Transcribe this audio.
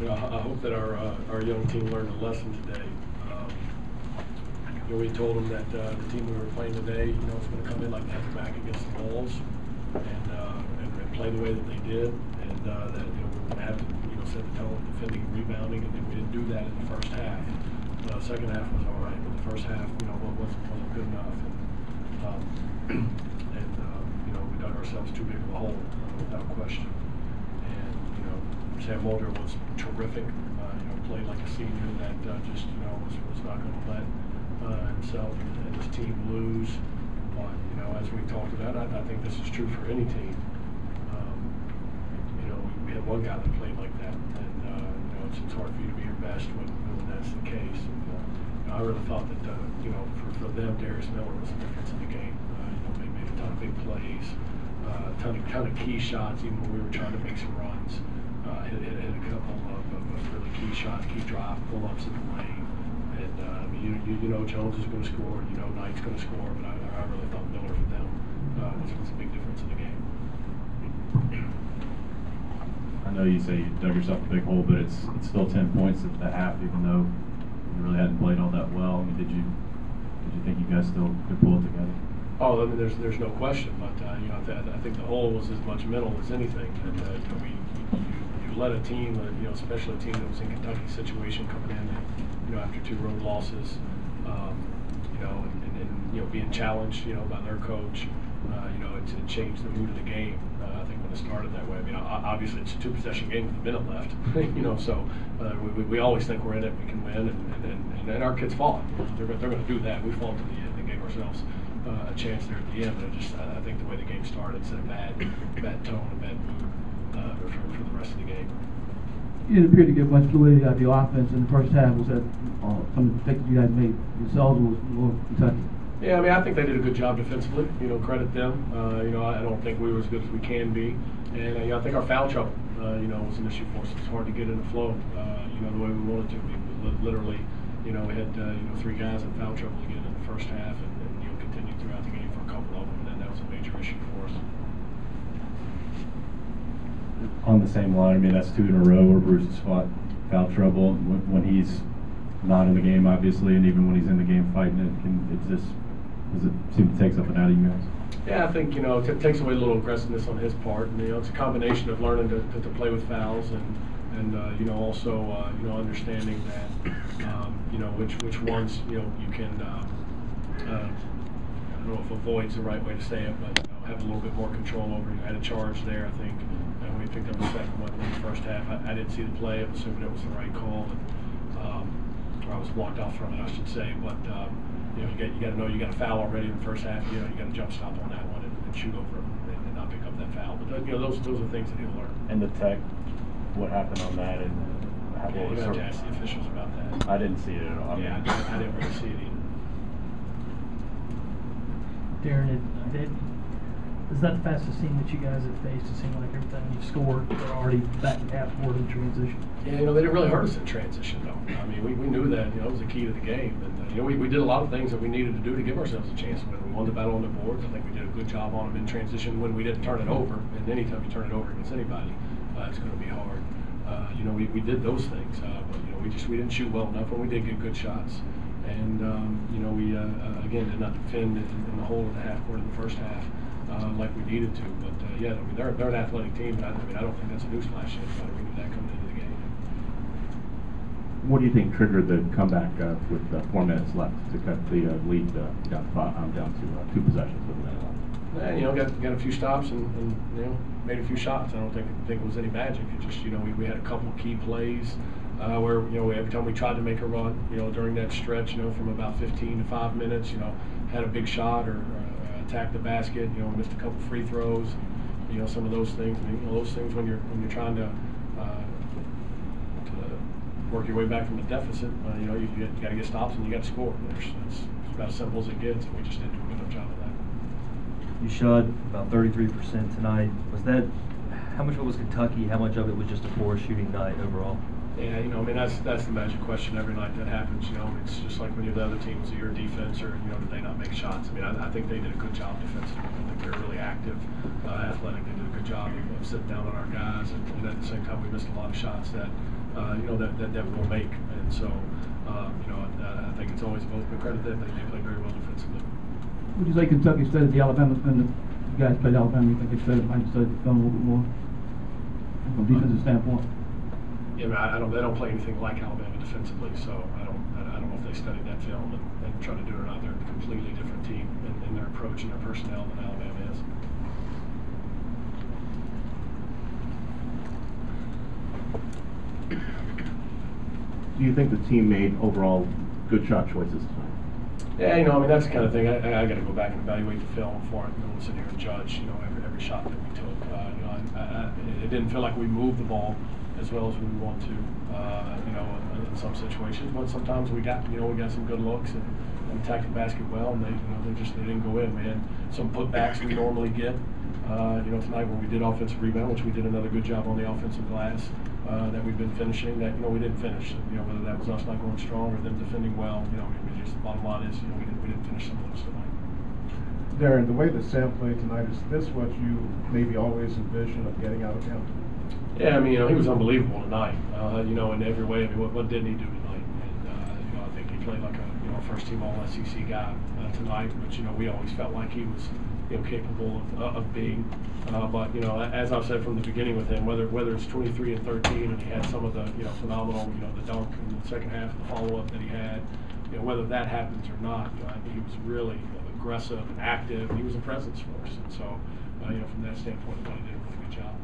I hope that our young team learned a lesson today. We told them that the team we were playing today, is going to come in like back against the walls and play the way that they did, and that we're going to have to set the tone defending and rebounding, and then we didn't do that in the first half. Second half was all right, but the first half, wasn't good enough, and we dug ourselves too big of a hole, without question. And Sam Mulder was terrific. Played like a senior that just was not going to let himself and his team lose. But as we talked about, I think this is true for any team. We had one guy that played like that, and it's hard for you to be your best when that's the case. And, I really thought that for them, Darius Miller was the difference in the game. They made a ton of big plays, a ton of key shots, even when we were trying to make some runs. Hit a couple of really key shots, key drive, pull-ups in the lane. And Jones is going to score, Knight's going to score, but I really thought Miller for them was a big difference in the game. I know you say you dug yourself a big hole, but it's still 10 points at the half, even though you really hadn't played all that well. I mean, did you think you guys still could pull it together? Oh, I mean, there's no question, but I think the hole was as much mental as anything. And you let a team, especially a team that was in Kentucky's situation coming in, after 2 road losses, and being challenged, by their coach, it changed the mood of the game. I think when it started that way. I mean, obviously it's a 2-possession game with a minute left, so we always think we're in it, we can win, and our kids fought. They're going to do that. We fought to the end and gave ourselves a chance there at the end. But I think the way the game started set a bad tone, a bad mood for the rest of the game. You didn't appear to get much fluidity out of your offense in the first half. Was that some of the mistakes you guys made yourselves, or was more Kentucky? Yeah, I mean, I think they did a good job defensively. Credit them. I don't think we were as good as we can be, and I think our foul trouble, was an issue for us. It's hard to get in the flow, the way we wanted to. We literally, we had 3 guys in foul trouble again in the first half, and continued throughout the game for a couple of them, and then that was a major issue for us. On the same line, I mean, that's 2 in a row where Bruce has fought foul trouble when he's not in the game, obviously, and even when he's in the game fighting it. Does it seem to take something out of you guys? Yeah, I think it takes away a little aggressiveness on his part, and it's a combination of learning to play with fouls and also understanding that which ones you can I don't know if avoid's the right way to say it, but have a little bit more control over it. I had a charge there, I think, when he picked up the second one in the first half. I didn't see the play. I assumed it was the right call, or I was blocked off from it, I should say. But you got to know you got a foul already in the first half. You got to jump stop on that one and shoot over it and not pick up that foul. But those are things that he'll learn. And the tech, what happened on that? And you have to ask the officials about that. I didn't see it at all. Yeah, I didn't really see it either. Darren, is that the fastest team that you guys have faced? It seemed like every time you scored, they're already back and half forward in transition. Yeah, they didn't really hurt us in transition, though. I mean, we knew that, it was the key to the game. And, we did a lot of things that we needed to do to give ourselves a chance to win. We won the battle on the boards. I think we did a good job on them in transition when we didn't turn it over. And anytime you turn it over against anybody, it's going to be hard. We did those things, but, we didn't shoot well enough when we did get good shots. And, we, again, did not defend in the whole of the half court in the first half like we needed to. But, yeah, they're an athletic team, but I don't think that's a newsflash yet. We knew that coming into the game. What do you think triggered the comeback with 4 minutes left to cut the lead down to 2 possessions with a minute left? Got a few stops and made a few shots. I don't think it was any magic. It just we had a couple key plays where every time we tried to make a run during that stretch from about 15 to 5 minutes had a big shot or attacked the basket missed a couple free throws some of those things. Those things when you're trying to work your way back from a deficit you got to get stops and you got to score. It's about as simple as it gets, and we just didn't do a good enough job of that. You shot about 33% tonight. How much of it was Kentucky? How much of it was just a poor shooting night overall? Yeah, that's the magic question every night that happens. It's just like when you're the other teams, your defense, or did they not make shots? I mean, I think they did a good job defensively. I think they're really active, athletic. They did a good job of sitting down on our guys, and at the same time, we missed a lot of shots that that we'll make. And so, I think it's always both been credited that they play very well defensively. Would you say Kentucky studied the Alabama spin? You guys played Alabama. You think they might study the film a little bit more from a defensive standpoint? Yeah, I mean, they don't play anything like Alabama defensively, so I don't know if they studied that film and try to do it or not. They're a completely different team in their approach and their personnel than Alabama is. Do you think the team made overall good shot choices tonight? Yeah, I mean, that's the kind of thing. I got to go back and evaluate the film before I can sit here and judge, every shot that we took. It didn't feel like we moved the ball as well as we want to, in some situations. But sometimes we got some good looks and attacked the basket well, and they didn't go in. We had some putbacks we normally get. Tonight when we did offensive rebound, which we did another good job on the offensive glass, that we've been finishing, that we didn't finish. Whether that was us not going strong or them defending well, we just, the bottom line is we didn't finish some of those tonight. Darren, the way that Sam played tonight, is this what you maybe always envisioned of getting out of him? Yeah, I mean, he was unbelievable tonight. In every way. I mean, what didn't he do tonight? And I think he played like a first team All SEC guy tonight, which we always felt like he was capable of being. But as I've said from the beginning with him, whether it's 23 and 13, and he had some of the phenomenal the dunk in the second half, the follow up that he had, whether that happens or not, I think he was really aggressive and active. He was a presence for us, and so from that standpoint, I thought he did a really good job.